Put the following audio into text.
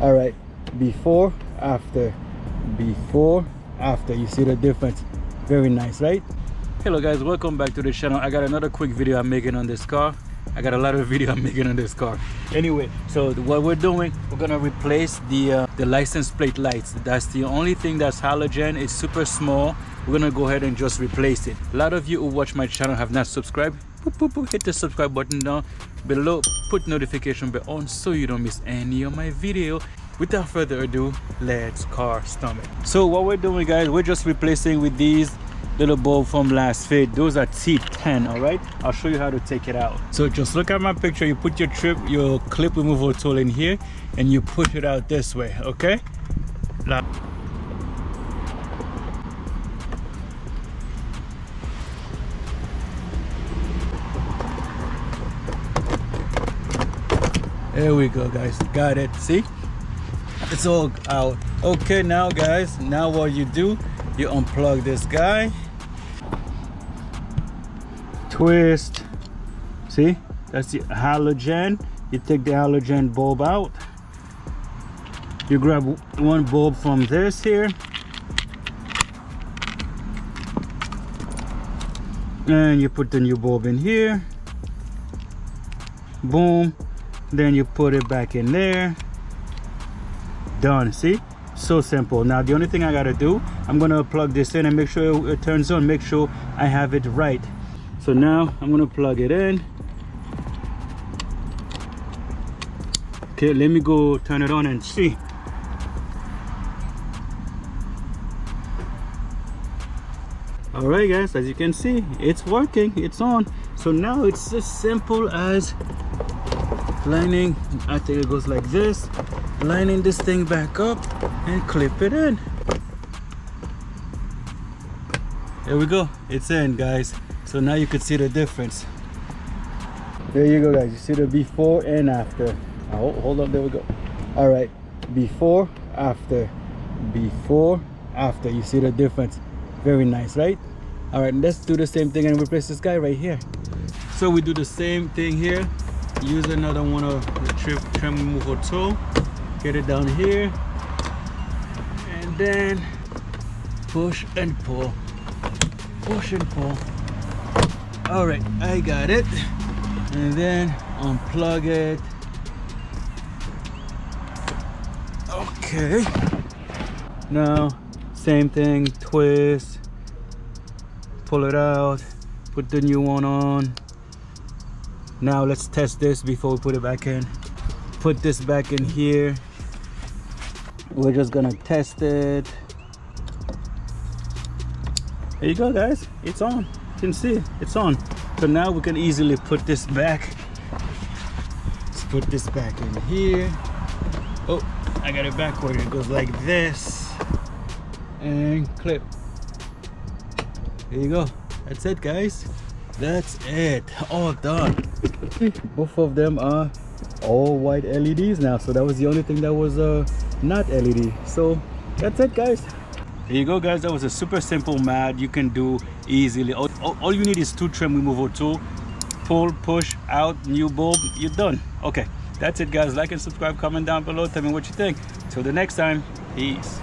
All right, before, after, before, after. You see the difference? Very nice, right? Hello guys, welcome back to the channel. I got another quick video I'm making on this car. I got a lot of video I'm making on this car. Anyway, so what we're doing, we're gonna replace the license plate lights. That's the only thing that's halogen. It's super small. We're gonna go ahead and just replace it. A lot of you who watch my channel have not subscribed. Boop, boop, boop, hit the subscribe button down below, put notification bell on so you don't miss any of my video. Without further ado, let's car stomp it. So what we're doing, guys, we're just replacing with these little bulb from last fit. Those are T10. all right, I'll show you how to take it out. So just look at my picture. You put your clip removal tool in here and you push it out this way. Okay, there we go, guys. Got it. See, it's all out. Okay, now guys, now what you do, you unplug this guy, twist. See, that's the halogen. You take the halogen bulb out, you grab one bulb from this here and you put the new bulb in here. Boom. Then you put it back in there. Done. See, so simple. Now the only thing I gotta do, I'm gonna plug this in and make sure it turns on, make sure I have it right. So now I'm gonna plug it in. Okay, let me go turn it on and see. All right guys, as you can see, it's working, it's on. So now it's as simple as lining, I think it goes like this, lining this thing back up and clip it in. There we go, it's in, guys. So now you can see the difference. There you go, guys. You see the before and after. Oh, hold on, there we go. All right, before, after, before, after. You see the difference? Very nice, right? All right, let's do the same thing and replace this guy right here. So we do the same thing here. Use another one of the trim removal tool, get it down here and then push and pull, push and pull. All right, I got it. And then unplug it. Okay, now same thing, twist, pull it out, put the new one on. Now let's test this before we put it back in. Put this back in here. We're just gonna test it. There you go, guys. It's on. You can see it. It's on. So now we can easily put this back. Let's put this back in here. Oh, I got it backward. It goes like this. And clip. There you go. That's it, guys. That's it. All done. Both of them are all white LEDs now, so that was the only thing that was not LED. So that's it, guys. There you go, guys. That was a super simple mat you can do easily. All you need is 2 trim removal tool. Pull, push out, new bulb, you're done. Okay, that's it, guys. Like and subscribe, comment down below, tell me what you think. Till the next time, peace.